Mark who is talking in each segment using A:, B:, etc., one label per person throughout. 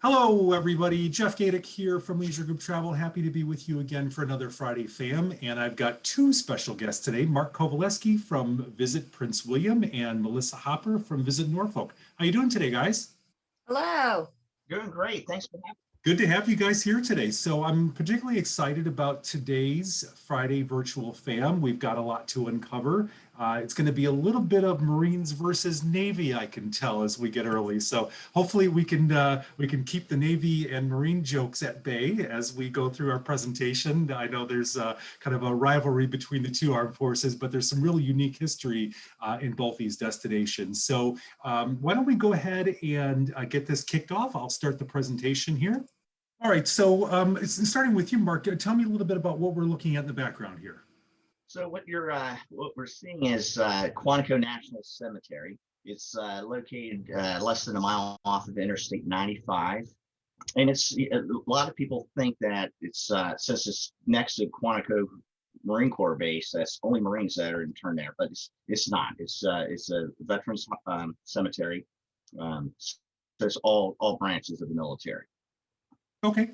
A: Hello, everybody. Jeff Gayduk here from Leisure Group Travel. Happy to be with you again for another Friday Fam. And I've got two special guests today, Mark Covaleski from Visit Prince William and Melissa Hopper from Visit Norfolk. How you doing today, guys?
B: Hello.
C: Doing great. Thanks for having me.
A: Good to have you guys here today. So I'm particularly excited about today's Friday virtual fam. We've got a lot to uncover. It's going to be a little bit of Marines versus Navy, I can tell, as we get early. So hopefully we can keep the Navy and Marine jokes at bay as we go through our presentation. I know there's kind of a rivalry between the two armed forces, but there's some really unique history in both these destinations. So why don't we go ahead and get this kicked off? I'll start the presentation here. All right, so starting with you, Mark, tell me a little bit about what we're looking at in the background here.
C: So what we're seeing is Quantico National Cemetery. It's located less than a mile off of Interstate 95, and a lot of people think that it's since it's next to Quantico Marine Corps base, that's only Marines that are interned there, but it's not. It's a veterans cemetery. So it's all branches of the military.
A: Okay.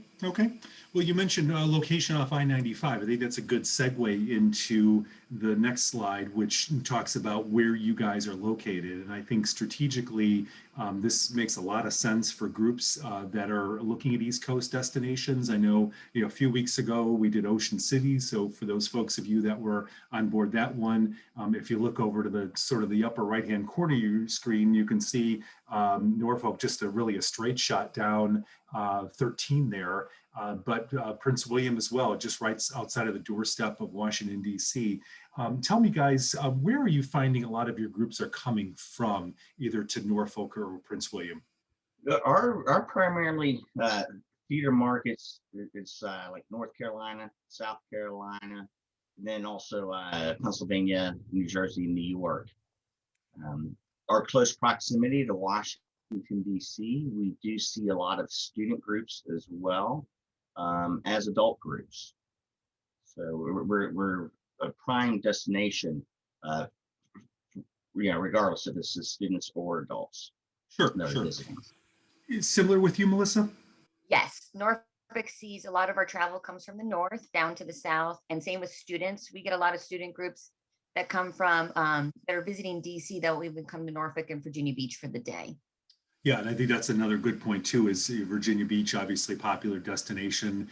A: Well, you mentioned location off I-95. I think that's a good segue into the next slide, which talks about where you guys are located. And I think strategically, this makes a lot of sense for groups that are looking at East Coast destinations. I know, a few weeks ago we did Ocean City. So for those folks of you that were on board that one, if you look over to the sort of the upper right-hand corner of your screen, you can see Norfolk, just really a straight shot down 13 there, but Prince William as well, just right outside of the doorstep of Washington, D.C. Tell me, guys, where are you finding a lot of your groups are coming from, either to Norfolk or Prince William?
C: Our primarily feeder markets is like North Carolina, South Carolina, and then also Pennsylvania, New Jersey, and New York. Our close proximity to Washington, D.C., we do see a lot of student groups as well as adult groups. So we're a prime destination, regardless if it's students or adults.
A: Sure.
C: Visiting.
A: Similar with you, Melissa?
B: Yes, Norfolk sees a lot of our travel comes from the north down to the south, and same with students. We get a lot of student groups that come from that are visiting DC that will even come to Norfolk and Virginia Beach for the day.
A: Yeah, and I think that's another good point too, is Virginia Beach, obviously popular destination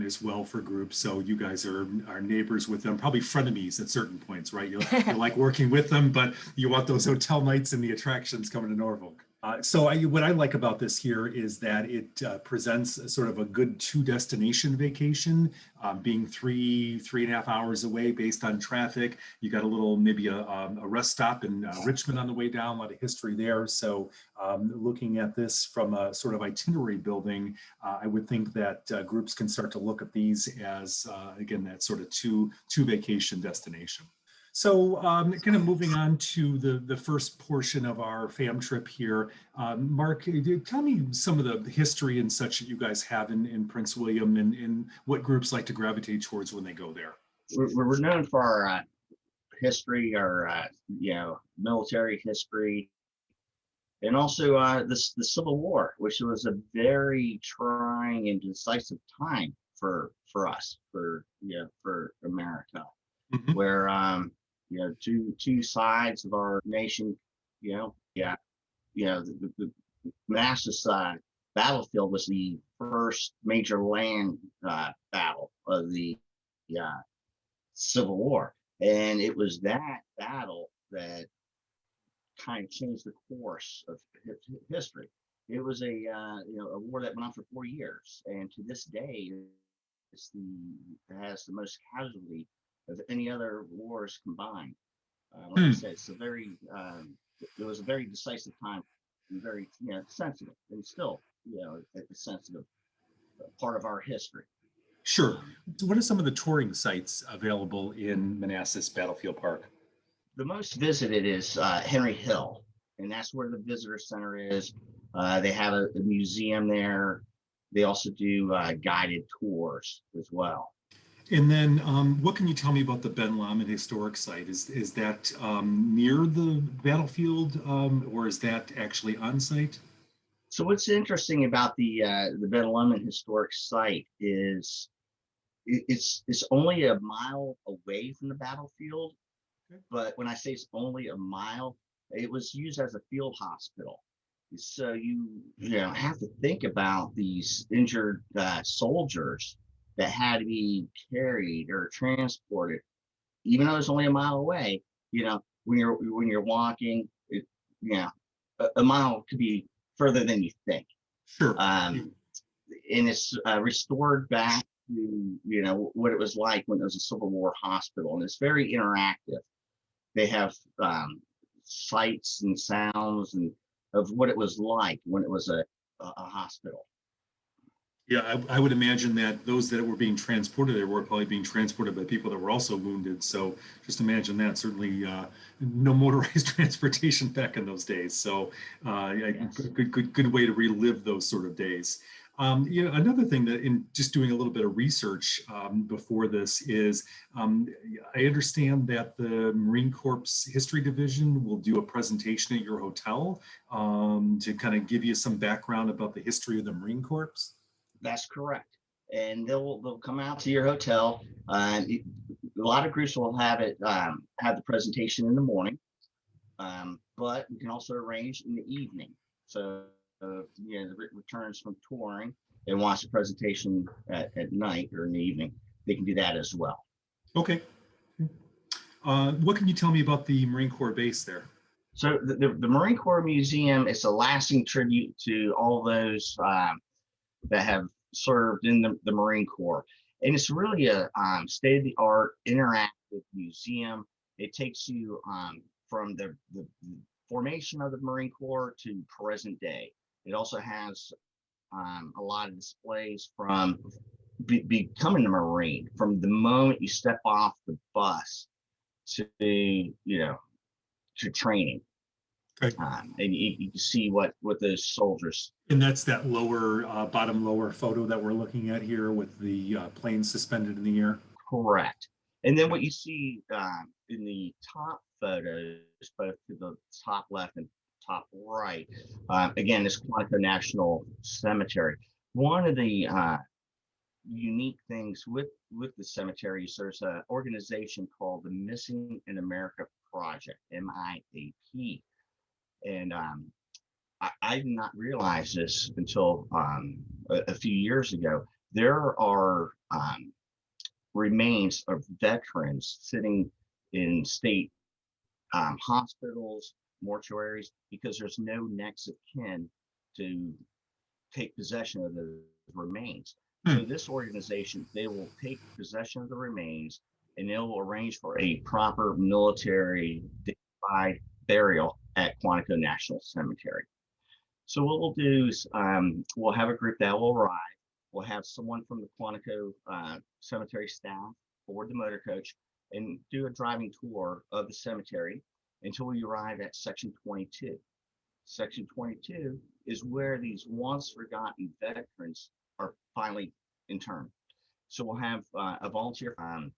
A: as well for groups. So you guys are neighbors with them, probably frenemies at certain points, right? You like working with them, but you want those hotel nights and the attractions coming to Norfolk. What I like about this here is that it presents a sort of a good two destination vacation, being three and a half hours away based on traffic. You got a little, maybe a rest stop in Richmond on the way down, a lot of history there. So looking at this from a sort of itinerary building, I would think that groups can start to look at these as, again, that sort of two vacation destination. So kind of moving on to the first portion of our fam trip here. Mark, tell me some of the history and such that you guys have in Prince William and what groups like to gravitate towards when they go there.
C: We're known for our history, our military history, and also the Civil War, which was a very trying and decisive time for us, for America, where two sides of our nation, the Manassas battlefield was the first major land battle of the Civil War, and it was that battle that kind of changed the course of history. It was a war that went on for 4 years, and to this day, it has the most casualty of any other wars combined. Like I said, it was a very decisive time and very sensitive, and still a sensitive part of our history.
A: Sure. What are some of the touring sites available in Manassas Battlefield Park?
C: The most visited is Henry Hill, and that's where the visitor center is. They have a museum there. They also do guided tours as well.
A: And then what can you tell me about the Ben Lomond Historic Site? Is that near the battlefield or is that actually on site?
C: So what's interesting about the Petaluma Historic Site is it's only a mile away from the battlefield.
A: Okay.
C: But when I say it's only a mile, it was used as a field hospital. So you know have to think about these injured soldiers that had to be carried or transported, even though it's only a mile away. You know, when you're walking, you know, a mile could be further than you think.
A: Sure.
C: Um, and it's restored back to what it was like when it was a Civil War hospital, and it's very interactive. They have sights and sounds and of what it was like when it was a hospital.
A: Yeah, I would imagine that those that were being transported there were probably being transported by people that were also wounded. So just imagine that. Certainly, no motorized transportation back in those days. So, yeah,
C: Yes.
A: good way to relive those sort of days. Another thing that in just doing a little bit of research before this is um, I understand that the Marine Corps History Division will do a presentation at your hotel to kind of give you some background about the history of the Marine Corps.
C: That's correct. And they'll come out to your hotel. A lot of groups will have the presentation in the morning, but we can also arrange in the evening. So the returns from touring and watch the presentation at night or in the evening, they can do that as well.
A: Okay. What can you tell me about the Marine Corps base there?
C: So the Marine Corps Museum is a lasting tribute to all those that have served in the Marine Corps. And it's really a state-of-the-art interactive museum. It takes you from the formation of the Marine Corps to present day. It also has a lot of displays from becoming a Marine, from the moment you step off the bus to to training.
A: Okay.
C: And you can see what those soldiers.
A: And that's that bottom lower photo that we're looking at here with the plane suspended in the air.
C: Correct. And then what you see in the top photos, both to the top left and top right, again, this Quantico National Cemetery. One of the unique things with the cemetery is there's an organization called the Missing in America Project, MIAP. And I did not realize this until a few years ago. There are remains of veterans sitting in state hospitals, mortuaries, because there's no next of kin to take possession of the remains. So this organization, they will take possession of the remains and they'll arrange for a proper military dignified burial at Quantico National Cemetery. So what we'll do is we'll have a group that will arrive. We'll have someone from the Quantico Cemetery staff board the motor coach and do a driving tour of the cemetery until we arrive at Section 22. Section 22 is where these once forgotten veterans are finally interned. So we'll have a volunteer, and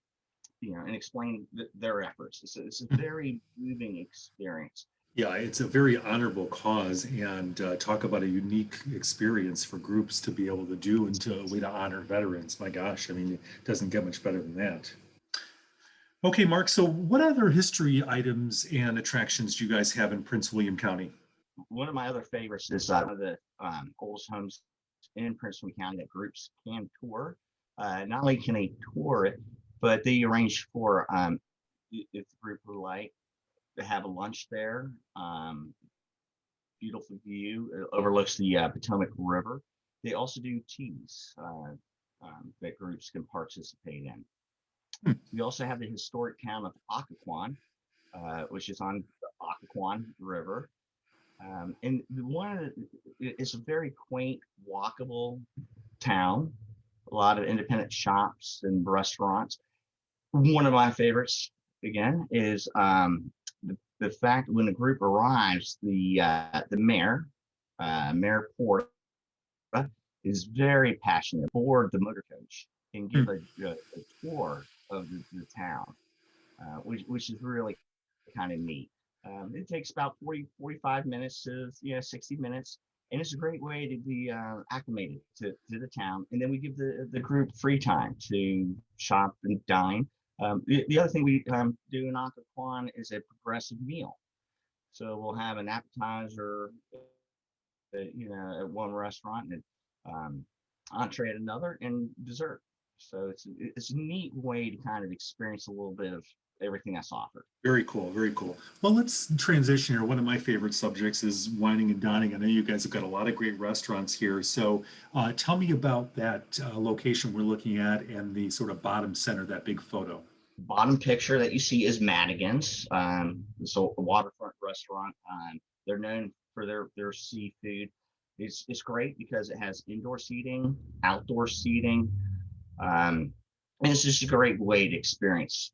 C: explain their efforts. It's a very moving experience.
A: Yeah, it's a very honorable cause, and talk about a unique experience for groups to be able to do and to a way to honor veterans. My gosh, I mean, it doesn't get much better than that. Okay, Mark, so what other history items and attractions do you guys have in Prince William County?
C: One of my other favorites is one of the oldest homes in Prince William County that groups can tour. Not only can they tour it, but they arrange for, if the group would like, to have a lunch there. Beautiful view. It overlooks the Potomac River. They also do teas that groups can participate in. We also have the historic town of Occoquan, which is on the Occoquan River. And it's a very quaint, walkable town. A lot of independent shops and restaurants. One of my favorites, again, is the fact when the group arrives, the mayor, Mayor Porta, is very passionate aboard the motor coach and give a tour of the town, which is really kind of neat. It takes about 45 minutes to 60 minutes, and it's a great way to be acclimated to the town. And then we give the group free time to shop and dine. The other thing we do in Occoquan is a progressive meal. So we'll have an appetizer, at one restaurant, and entree at another, and dessert. So it's a neat way to kind of experience a little bit of everything that's offered.
A: Very cool, very cool. Well, let's transition here. One of my favorite subjects is wining and dining. I know you guys have got a lot of great restaurants here. So tell me about that location we're looking at and the sort of bottom center, that big photo.
C: Bottom picture that you see is Madigan's. So a waterfront restaurant. They're known for their seafood. It's great because it has indoor seating, outdoor seating, and it's just a great way to experience,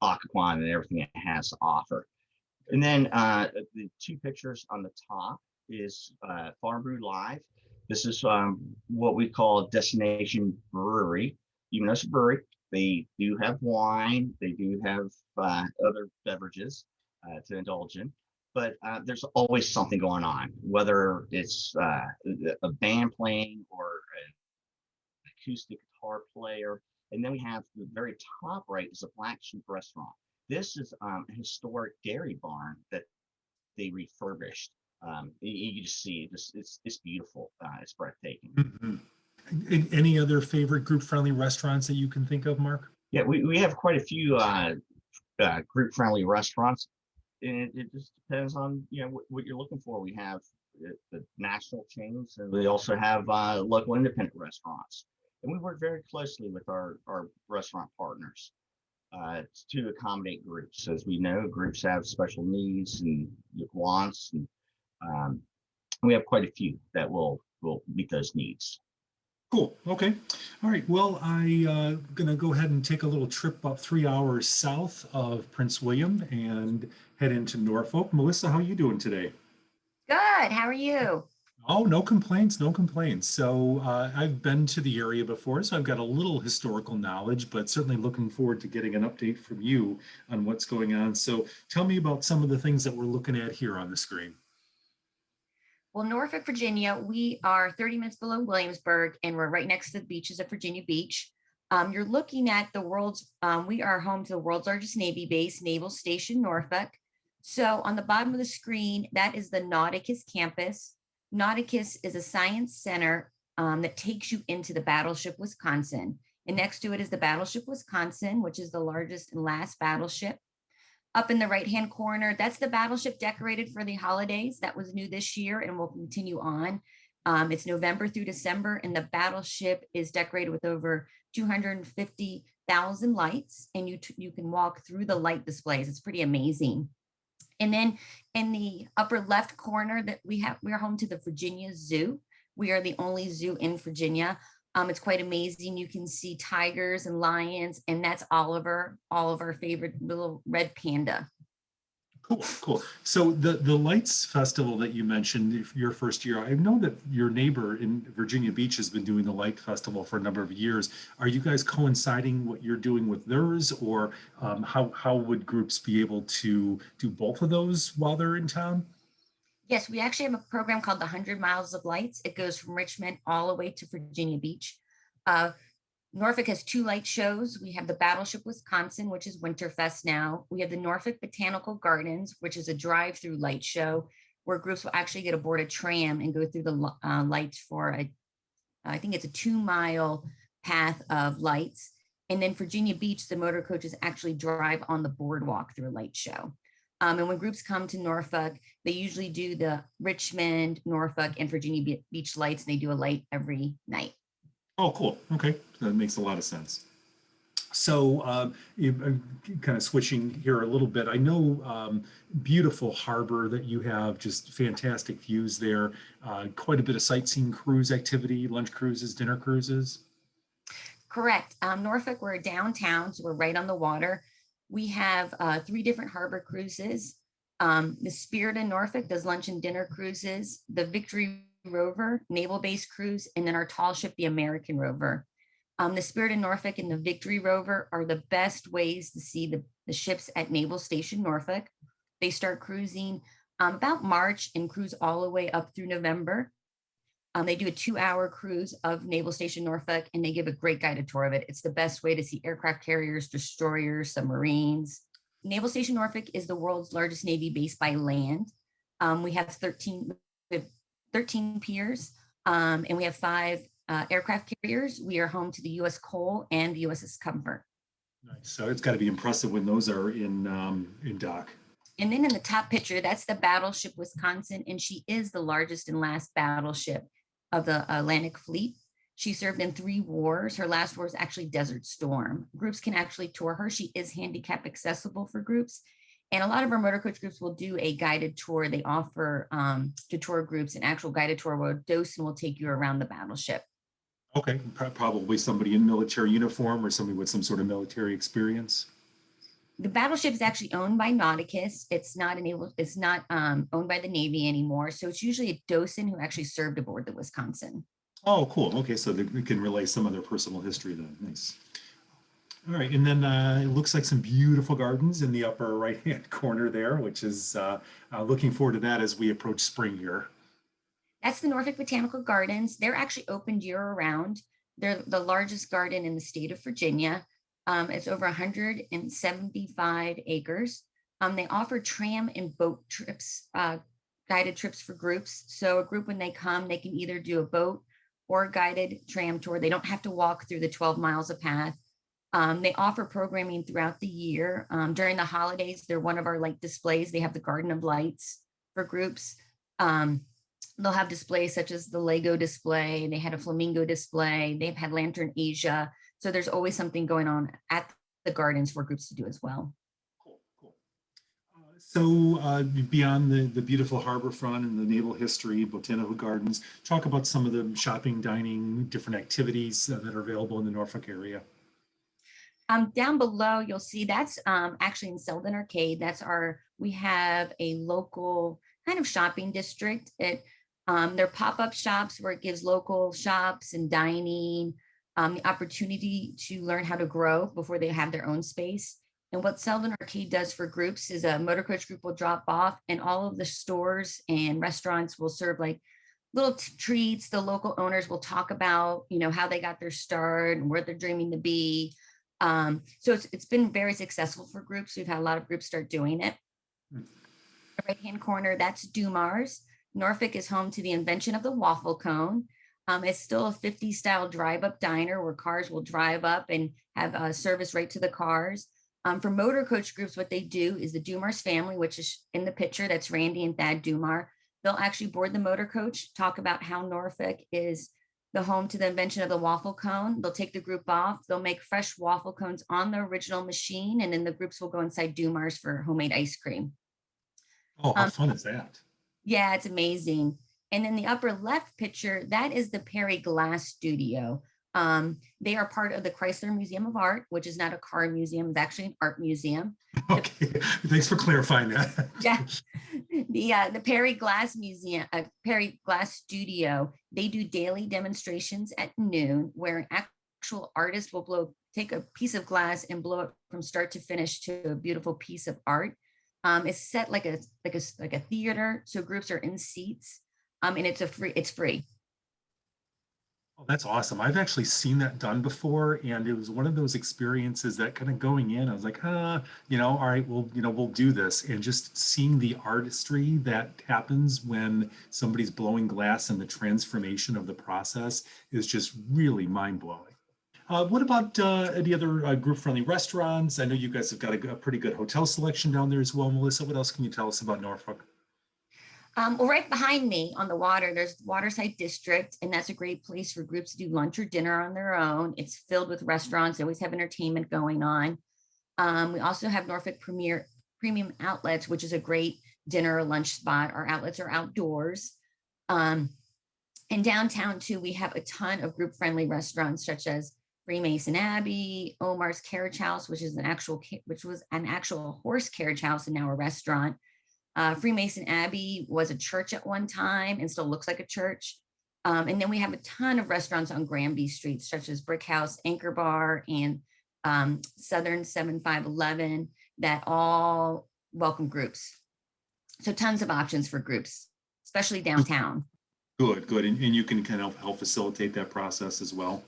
C: Occoquan and everything it has to offer. And then the two pictures on the top is Farm Brew Live. This is what we call a destination brewery. Even though it's a brewery, they do have wine. They do have other beverages to indulge in. But there's always something going on, whether it's a band playing or an acoustic guitar player. And then we have the very top right is a Black Sheep restaurant. This is a historic dairy barn that they refurbished. You just see it, it's beautiful. It's breathtaking.
A: Mhm. Any other favorite group-friendly restaurants that you can think of, Mark?
C: Yeah, we have quite a few group-friendly restaurants, and it just depends on what you're looking for. We have the national chains, and we also have local independent restaurants, and we work very closely with our restaurant partners to accommodate groups. As we know, groups have special needs and wants, and we have quite a few that will meet those needs.
A: Cool. Okay. All right. Well, I'm going to go ahead and take a little trip about 3 hours south of Prince William and head into Norfolk. Melissa, how are you doing today?
B: Good. How are you?
A: Oh, no complaints, no complaints. So I've been to the area before, so I've got a little historical knowledge, but certainly looking forward to getting an update from you on what's going on. So tell me about some of the things that we're looking at here on the screen.
B: Well, Norfolk, Virginia, we are 30 minutes below Williamsburg, and we're right next to the beaches of Virginia Beach. You're looking at we are home to the world's largest Navy base, Naval Station Norfolk. So on the bottom of the screen, that is the Nauticus campus. Nauticus is a science center that takes you into the Battleship Wisconsin. And next to it is the Battleship Wisconsin, which is the largest and last battleship. Up in the right-hand corner, that's the battleship decorated for the holidays. That was new this year and will continue on. It's November through December, and the battleship is decorated with over 250,000 lights, and you can walk through the light displays. It's pretty amazing. And then in the upper left corner that we're home to the Virginia Zoo. We are the only zoo in Virginia. It's quite amazing. You can see tigers and lions, and that's Oliver, all of our favorite little red panda.
A: Cool, cool. So the Lights Festival that you mentioned, your first year, I know that your neighbor in Virginia Beach has been doing the Light Festival for a number of years. Are you guys coinciding what you're doing with theirs, or how would groups be able to do both of those while they're in town?
B: Yes, we actually have a program called the 100 Miles of Lights. It goes from Richmond all the way to Virginia Beach. Norfolk has two light shows. We have the Battleship Wisconsin, which is Winterfest now. We have the Norfolk Botanical Gardens, which is a drive-through light show where groups will actually get aboard a tram and go through the lights for I think it's a 2-mile path of lights. And then Virginia Beach, the motor coaches actually drive on the boardwalk through a light show. And when groups come to Norfolk, they usually do the Richmond, Norfolk, and Virginia Beach lights, and they do a light every night.
A: Oh, cool. Okay, that makes a lot of sense. So, kind of switching here a little bit. I know beautiful harbor that you have, just fantastic views there. Quite a bit of sightseeing cruise activity, lunch cruises, dinner cruises.
B: Correct. Norfolk, we're downtown, so we're right on the water. We have 3 different harbor cruises. The Spirit in Norfolk does lunch and dinner cruises. The Victory Rover, naval base cruise, and then our tall ship, the American Rover. The Spirit in Norfolk and the Victory Rover are the best ways to see the ships at Naval Station Norfolk. They start cruising about March and cruise all the way up through November. They do a 2-hour cruise of Naval Station Norfolk, and they give a great guided tour of it. It's the best way to see aircraft carriers, destroyers, submarines. Naval Station Norfolk is the world's largest Navy base by land. We have 13 piers, and we have 5 aircraft carriers. We are home to the U.S. Cole and the USS Comfort.
A: Nice. So it's got to be impressive when those are in dock.
B: And then in the top picture, that's the Battleship Wisconsin, and she is the largest and last battleship of the Atlantic Fleet. She served in 3 wars. Her last war is actually Desert Storm. Groups can actually tour her. She is handicap accessible for groups. And a lot of our motor coach groups will do a guided tour. They offer to tour groups an actual guided tour where a docent will take you around the battleship.
A: Okay, probably somebody in military uniform or somebody with some sort of military experience.
B: The battleship is actually owned by Nauticus. It's not owned by the Navy anymore. So it's usually a docent who actually served aboard the Wisconsin.
A: Oh, cool. Okay, so we can relay some of their personal history then. Nice. All right, and then it looks like some beautiful gardens in the upper right-hand corner there, which is looking forward to that as we approach spring here.
B: That's the Norfolk Botanical Gardens. They're actually open year-round. They're the largest garden in the state of Virginia. It's over 175 acres. They offer tram and boat trips, guided trips for groups. So a group, when they come, they can either do a boat or a guided tram tour. They don't have to walk through the 12 miles of path. They offer programming throughout the year. During the holidays, they're one of our light displays. They have the Garden of Lights for groups. They'll have displays such as the Lego display. They had a flamingo display. They've had Lantern Asia. So there's always something going on at the gardens for groups to do as well.
A: Cool, cool. So beyond the beautiful harbor front and the naval history, botanical gardens, talk about some of the shopping, dining, different activities that are available in the Norfolk area.
B: Down below, you'll see that's actually in Selden Arcade. We have a local kind of shopping district. They're pop-up shops where it gives local shops and dining the opportunity to learn how to grow before they have their own space. And what Selden Arcade does for groups is a motor coach group will drop off, and all of the stores and restaurants will serve like little treats. The local owners will talk about, how they got their start and where they're dreaming to be. So it's been very successful for groups. We've had a lot of groups start doing it. The right-hand corner, that's Dumars. Norfolk is home to the invention of the waffle cone. It's still a 50s style drive-up diner where cars will drive up and have service right to the cars. For motor coach groups, what they do is the Dumars family, which is in the picture, that's Randy and Thad Dumar. They'll actually board the motor coach, talk about how Norfolk is the home to the invention of the waffle cone. They'll take the group off. They'll make fresh waffle cones on the original machine, and then the groups will go inside Dumars for homemade ice cream.
A: Oh, how fun is that?
B: Yeah, it's amazing. And then the upper left picture, that is the Perry Glass Studio. They are part of the Chrysler Museum of Art, which is not a car museum, it's actually an art museum.
A: Okay, thanks for clarifying that.
B: Yeah, the Perry Glass Museum, Perry Glass Studio, they do daily demonstrations at noon where an actual artist will take a piece of glass and blow it from start to finish to a beautiful piece of art. It's set like a theater, so groups are in seats, and it's free.
A: Oh, that's awesome. I've actually seen that done before, and it was one of those experiences that kind of going in, I was like, all right, we'll do this. And just seeing the artistry that happens when somebody's blowing glass and the transformation of the process is just really mind-blowing. What about any other group-friendly restaurants? I know you guys have got a pretty good hotel selection down there as well. Melissa, what else can you tell us about Norfolk?
B: Well, right behind me on the water, there's Waterside District, and that's a great place for groups to do lunch or dinner on their own. It's filled with restaurants. They always have entertainment going on. We also have Norfolk Premium Outlets, which is a great dinner or lunch spot. Our outlets are outdoors. In downtown, too, we have a ton of group-friendly restaurants, such as Freemason Abbey, Omar's Carriage House, which was an actual horse carriage house and now a restaurant. Freemason Abbey was a church at one time and still looks like a church. And then we have a ton of restaurants on Granby Street, such as Brick House, Anchor Bar, and Southern 7511 that all welcome groups. So tons of options for groups, especially downtown.
A: Good, good. And you can kind of help facilitate that process as well.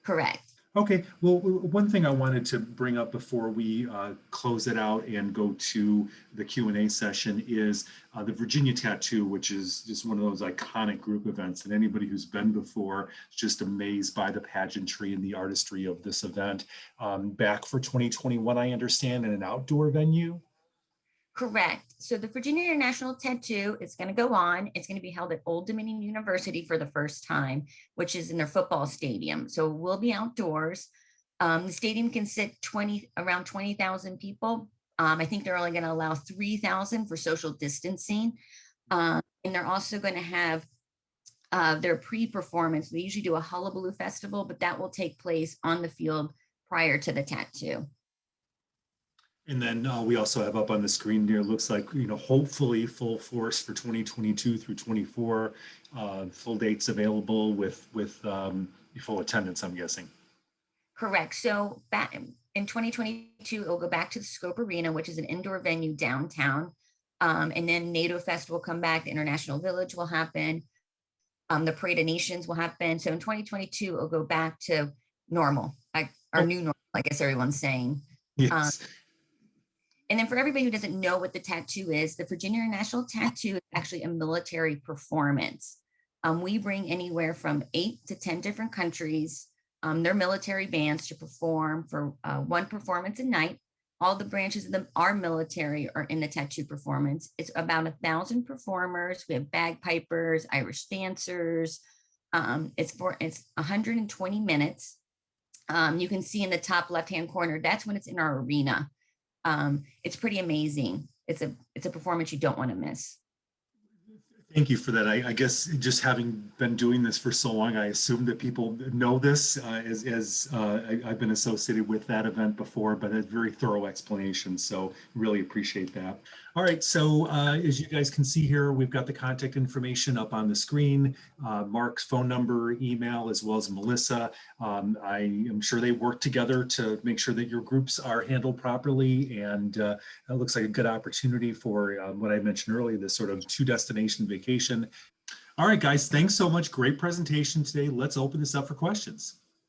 B: Correct.
A: Okay, well, one thing I wanted to bring up before we close it out and go to the Q&A session is the Virginia Tattoo, which is just one of those iconic group events. And anybody who's been before is just amazed by the pageantry and the artistry of this event. Back for 2021, I understand, in an outdoor venue.
B: Correct. So the Virginia International Tattoo is going to go on. It's going to be held at Old Dominion University for the first time, which is in their football stadium. So we'll be outdoors. The stadium can sit around 20,000 people. I think they're only going to allow 3,000 for social distancing. And they're also going to have their pre-performance. They usually do a Hullabaloo Festival, but that will take place on the field prior to the tattoo.
A: And then we also have up on the screen there, looks like, hopefully full force for 2022 through 24, full dates available with full attendance, I'm guessing.
B: Correct. So back in 2022, it'll go back to the Scope Arena, which is an indoor venue downtown. And then NATO Fest will come back. The International Village will happen. The Parade of Nations will happen. So in 2022, it'll go back to normal, like our new normal, I guess everyone's saying.
A: Yes.
B: And then for everybody who doesn't know what the tattoo is, the Virginia International Tattoo is actually a military performance. We bring anywhere from 8 to 10 different countries, their military bands to perform for one performance a night. All the branches of our military are in the tattoo performance. It's about 1,000 performers. We have bagpipers, Irish dancers. It's 120 minutes. You can see in the top left-hand corner, that's when it's in our arena. It's pretty amazing. It's a performance you don't want to miss.
A: Thank you for that. I guess just having been doing this for so long, I assume that people know this as I've been associated with that event before, but a very thorough explanation. So really appreciate that. All right. So as you guys can see here, we've got the contact information up on the screen, Mark's phone number, email, as well as Melissa. I am sure they work together to make sure that your groups are handled properly. And it looks like a good opportunity for what I mentioned earlier, this sort of 2-destination vacation. All right, guys, thanks so much. Great presentation today. Let's open this up for questions.